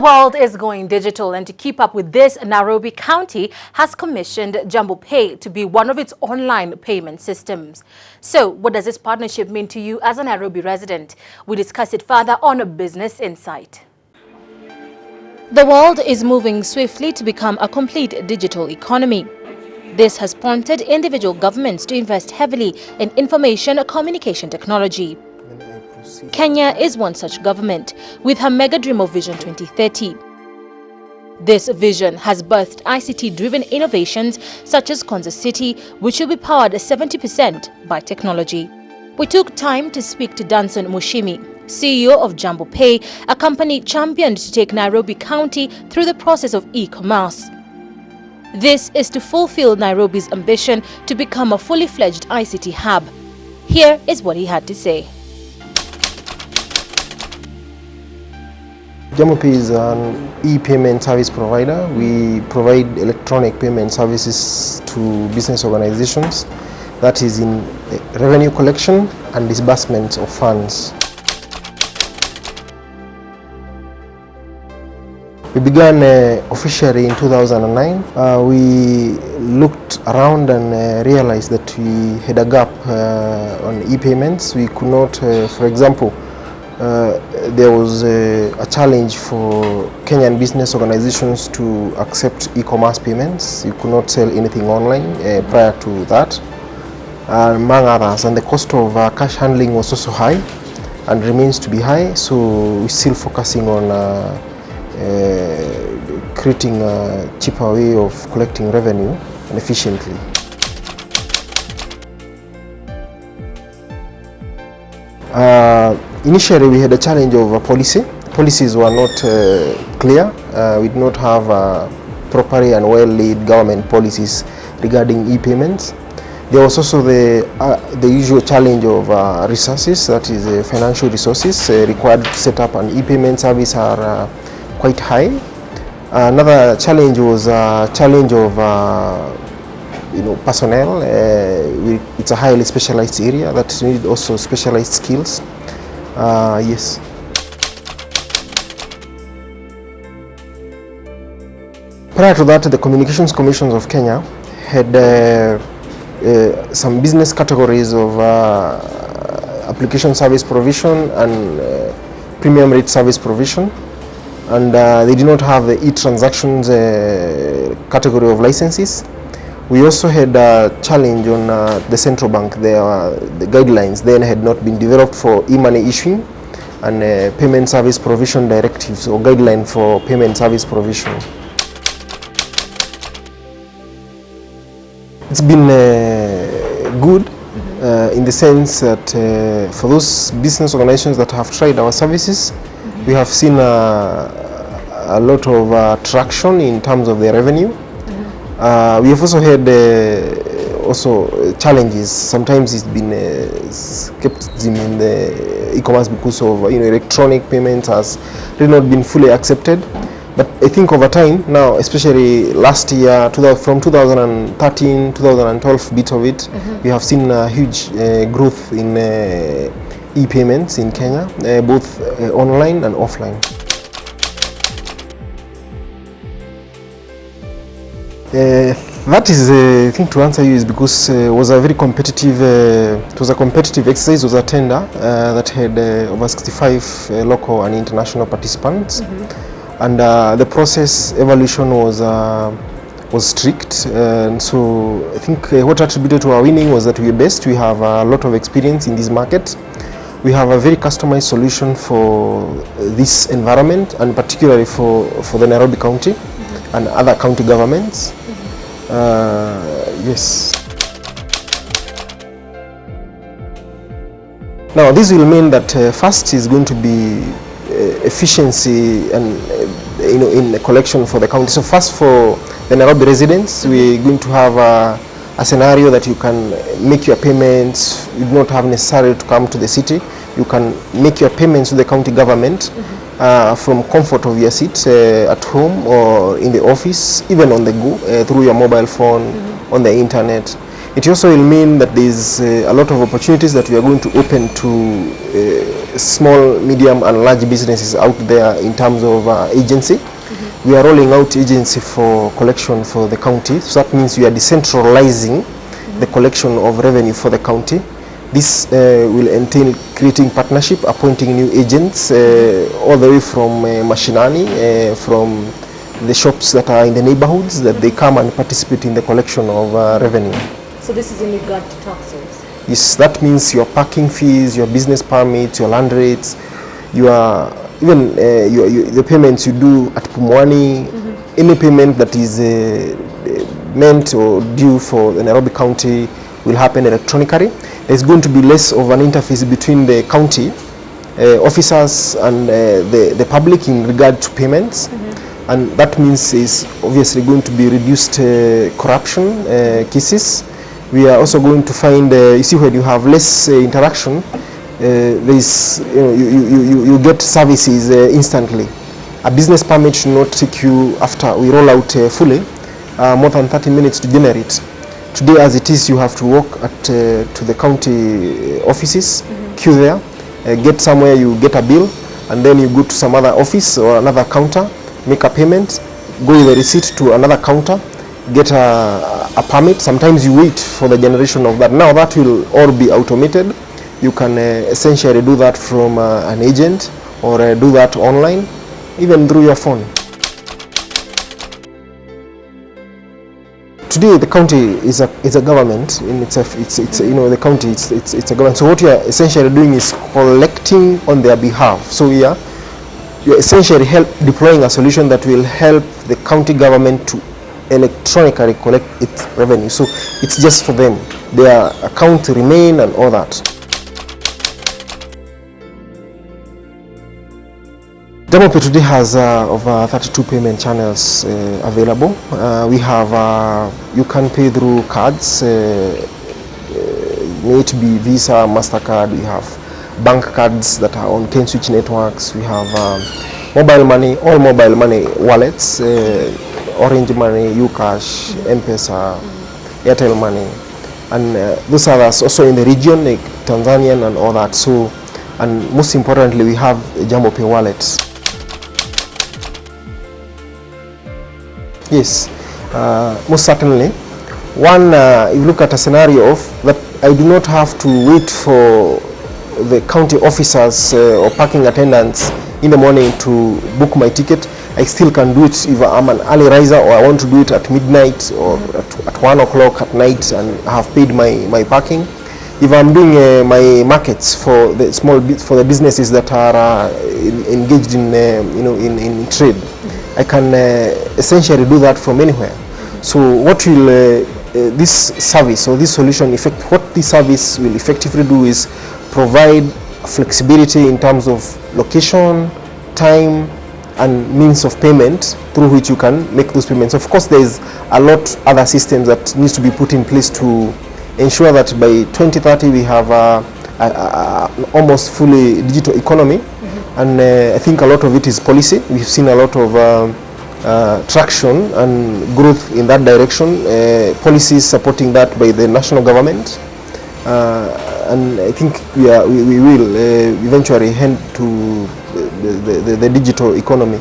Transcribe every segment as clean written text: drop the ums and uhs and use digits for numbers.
world is going digital, and to keep up with this, Nairobi County has commissioned Jambo Pay to be one of its online payment systems. So, what does this partnership mean to you as a Nairobi resident? We discuss it further on a Business Insight. The world is moving swiftly to become a complete digital economy. This has prompted individual governments to invest heavily in information communication technology. Kenya is one such government with her mega dream of Vision 2030. This vision has birthed ICT-driven innovations such as Konza City, which will be powered 70% by technology. We took time to speak to Danson Mushimi, CEO of Jambo Pay, a company championed to take Nairobi County through the process of e-commerce. This is to fulfill Nairobi's ambition to become a fully fledged ICT hub. Here is what he had to say. Jambo Pay is an e-payment service provider. We provide electronic payment services to business organizations, that is in revenue collection and disbursement of funds. We began officially in 2009. We looked around and realized that we had a gap on e-payments. We could not, for example, there was a challenge for Kenyan business organizations to accept e-commerce payments. You could not sell anything online prior to that, among others. And the cost of cash handling was also high and remains to be high. So we're still focusing on creating a cheaper way of collecting revenue and efficiently. Initially, we had a challenge of policy. Policies were not clear. We did not have properly and well-laid government policies regarding e-payments. There was also the usual challenge of resources, that is financial resources required to set up an e-payment service are quite high. Another challenge was a challenge of personnel. It's a highly specialized area that needs also specialized skills. Yes. Prior to that, the Communications Commissions of Kenya had some business categories of application service provision and premium rate service provision, and they did not have the e-transactions category of licenses. We also had a challenge on the central bank. The guidelines then had not been developed for e-money issuing and payment service provision directives or guideline for payment service provision. It's been good in the sense that for those business organizations that have tried our services, we have seen a lot of traction in terms of their revenue. We have also had challenges. Sometimes it's been skepticism in the e-commerce because of electronic payments has really not been fully accepted. But I think over time now, especially last year, from 2013, 2012 bit of it, we have seen a huge growth in e-payments in Kenya, both online and offline. That is, I think, to answer you is because it was a very competitive. It was a competitive exercise. It was a tender that had over 65 local and international participants, and the process evaluation was strict. And so I think what attributed to our winning was that we are best. We have a lot of experience in this market. We have a very customized solution for this environment, and particularly for the Nairobi County and other county governments. Yes. Now this will mean that first is going to be efficiency and in the collection for the county. So first, for the Nairobi residents, we're going to have a scenario that you can make your payments. You do not have necessarily to come to the city. You can make your payments to the county government from comfort of your seat at home or in the office, even on the go, through your mobile phone, on the internet. It also will mean that there's a lot of opportunities that we are going to open to small, medium and large businesses out there in terms of agency. We are rolling out agency for collection for the county, so that means we are decentralizing the collection of revenue for the county. This will entail creating partnership, appointing new agents all the way from mashinani, from the shops that are in the neighborhoods, that they come and participate in the collection of revenue. So this is in regard to taxes? Yes, that means your parking fees, your business permits, your land rates, your even the payments you do at Pumwani, any payment that is meant or due for the Nairobi County will happen electronically. There's going to be less of an interface between the county officers and the public in regard to payments. And that means is obviously going to be reduced corruption cases. We are also going to find, you see, when you have less interaction, you get services instantly. A business permit should not take you, after we roll out fully, more than 30 minutes to generate. Today, as it is, you have to walk to the county offices, queue there, get somewhere, you get a bill, and then you go to some other office or another counter, make a payment, go with a receipt to another counter, get a permit. Sometimes you wait for the generation of that. Now that will all be automated. You can essentially do that from an agent, or do that online, even through your phone. Today the county is a government in itself. It's you know, the county it's a government. So what you are essentially doing is collecting on their behalf. So you're essentially deploying a solution that will help the county government to electronically collect its revenue. So it's just for them. Their account remain and all that. Jambo Pay today has over 32 payment channels available. We have, you can pay through cards, may it be Visa, MasterCard. We have bank cards that are on Switch networks. We have mobile money, all mobile money wallets, Orange Money, Ucash, M-Pesa, Airtel Money, and those others also in the region like Tanzanian and all that. So, and most importantly, we have Jambo Pay wallets. Yes, most certainly. One, if you look at a scenario of that, I do not have to wait for the county officers or parking attendants in the morning to book my ticket. I still can do it if I'm an early riser, or I want to do it at midnight or at 1 o'clock at night and I have paid my parking. If I'm doing my markets for the for the businesses that are engaged in in trade, I can essentially do that from anywhere. So what will this service or this solution what this service will effectively do is provide flexibility in terms of location, time and means of payment through which you can make those payments. Of course, there is a lot other systems that needs to be put in place to ensure that by 2030 we have a almost fully digital economy. And I think a lot of it is policy. We've seen a lot of traction and growth in that direction, policies supporting that by the national government, and I think we will eventually head to the digital economy.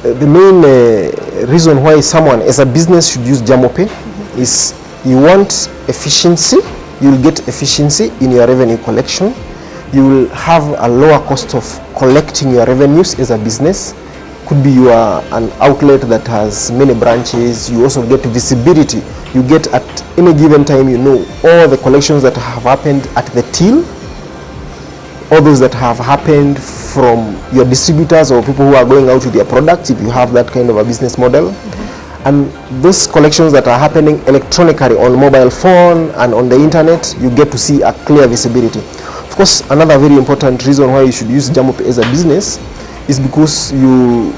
The main reason why someone as a business should use Jambo Pay is you want efficiency. You will get efficiency in your revenue collection. You will have a lower cost of collecting your revenues as a business. Could be you are an outlet that has many branches. You also get visibility. You get at any given time, you know all the collections that have happened at the till, all those that have happened from your distributors or people who are going out with their products, if you have that kind of a business model. And those collections that are happening electronically on mobile phone and on the internet, you get to see a clear visibility. Of course, another very important reason why you should use Jambo Pay as a business is because you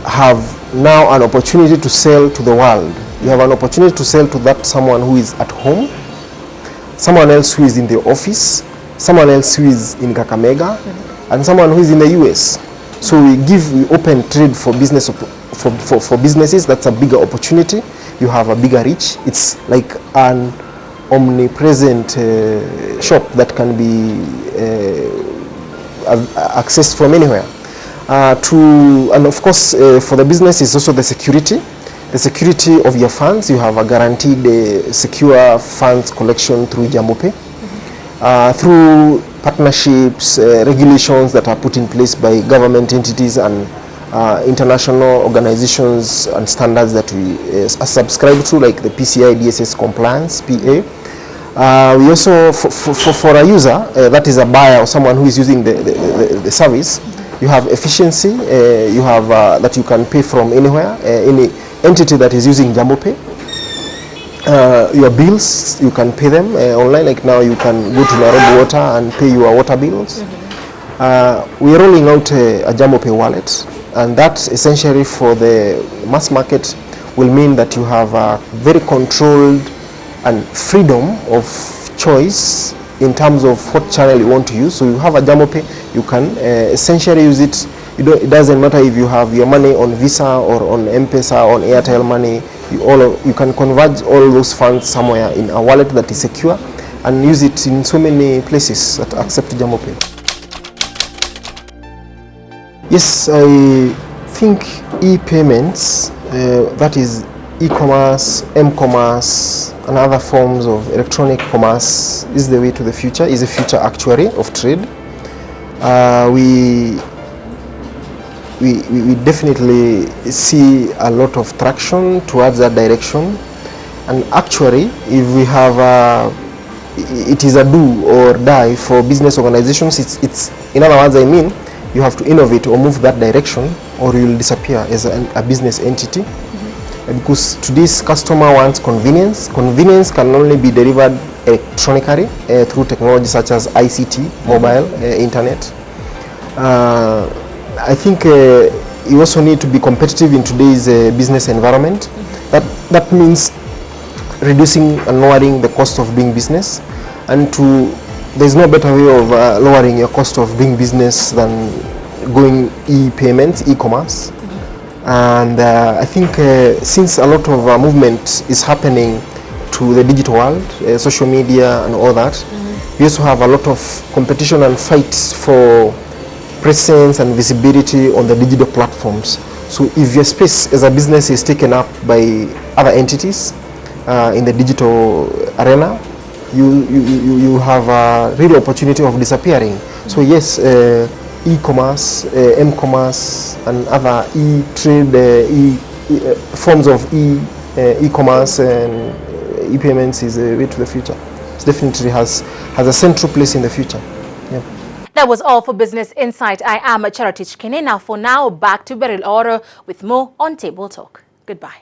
have now an opportunity to sell to the world. You have an opportunity to sell to that someone who is at home, someone else who is in the office, someone else who is in Kakamega, and someone who is in the US. So we open trade for business for businesses, that's a bigger opportunity. You have a bigger reach. It's like an omnipresent shop that can be accessed from anywhere. And of course, for the business is also the security of your funds. You have a guaranteed secure funds collection through Jambo Pay, through partnerships, regulations that are put in place by government entities and international organizations and standards that we subscribe to, like the PCI DSS compliance, PA. We also, for a user, that is a buyer or someone who is using the service, you have efficiency, you have that you can pay from anywhere, any entity that is using Jambo Pay. Your bills, you can pay them online. Like now you can go to Nairobi Water and pay your water bills. We are rolling out a Jambo Pay wallet, and that essentially for the mass market will mean that you have a very controlled and freedom of choice in terms of what channel you want to use. So you have a Jambo Pay, you can essentially use it. It doesn't matter if you have your money on Visa or on M-Pesa or on Airtel money. You can converge all those funds somewhere in a wallet that is secure and use it in so many places that accept Jambo Pay. Yes, I think e-payments, that is e-commerce, m-commerce, and other forms of electronic commerce is the way to the future, is the future actuary of trade. We definitely see a lot of traction towards that direction, and actually if we have it is a do or die for business organizations. It's in other words, I mean, you have to innovate or move that direction or you will disappear as a business entity. Because today's customer wants convenience. Convenience can only be delivered electronically through technology such as ICT, mobile, internet. I think you also need to be competitive in today's business environment. That means reducing and lowering the cost of doing business, and there's no better way of lowering your cost of doing business than going e-payments, e-commerce. And I think since a lot of movement is happening to the digital world, social media and all that, we also have a lot of competition and fight for presence and visibility on the digital platforms. So if your space as a business is taken up by other entities in the digital arena, you have a real opportunity of disappearing. So yes, e-commerce, m-commerce, and other e-trade, forms of e-commerce and e-payments is a way to the future. It definitely has a central place in the future. Yeah. That was all for Business Insight. I am Cherotich Kenei. Now, for now, back to Beryl Oro with more on Table Talk. Goodbye.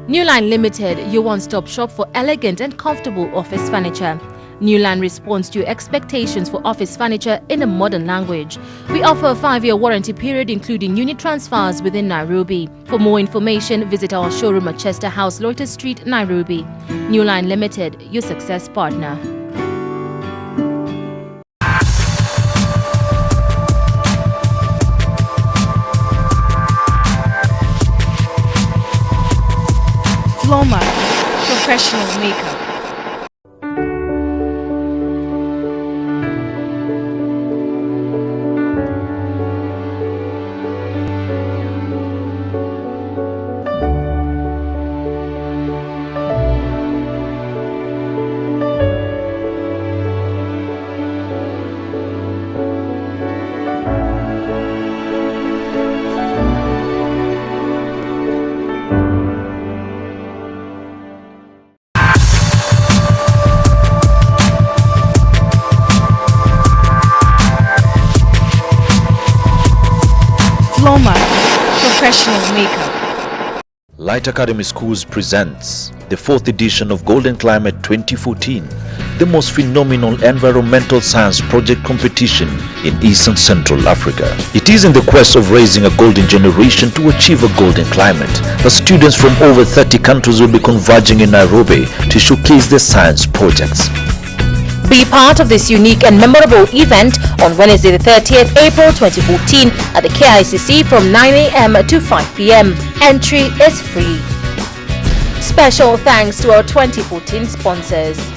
Newline Limited, your one-stop shop for elegant and comfortable office furniture. Newline responds to your expectations for office furniture in a modern language. We offer a 5-year warranty period including unit transfers within Nairobi. For more information, visit our showroom at Chester House, Loiter Street, Nairobi. Newline Limited, your success partner. Floma, professional makeup. Floma, professional makeup. Light Academy Schools presents the 4th edition of Golden Climate 2014, the most phenomenal environmental science project competition in East and Central Africa. It is in the quest of raising a golden generation to achieve a golden climate that students from over 30 countries will be converging in Nairobi to showcase their science projects. Be part of this unique and memorable event on Wednesday the 30th April 2014 at the KICC from 9 a.m. to 5 p.m. Entry is free. Special thanks to our 2014 sponsors.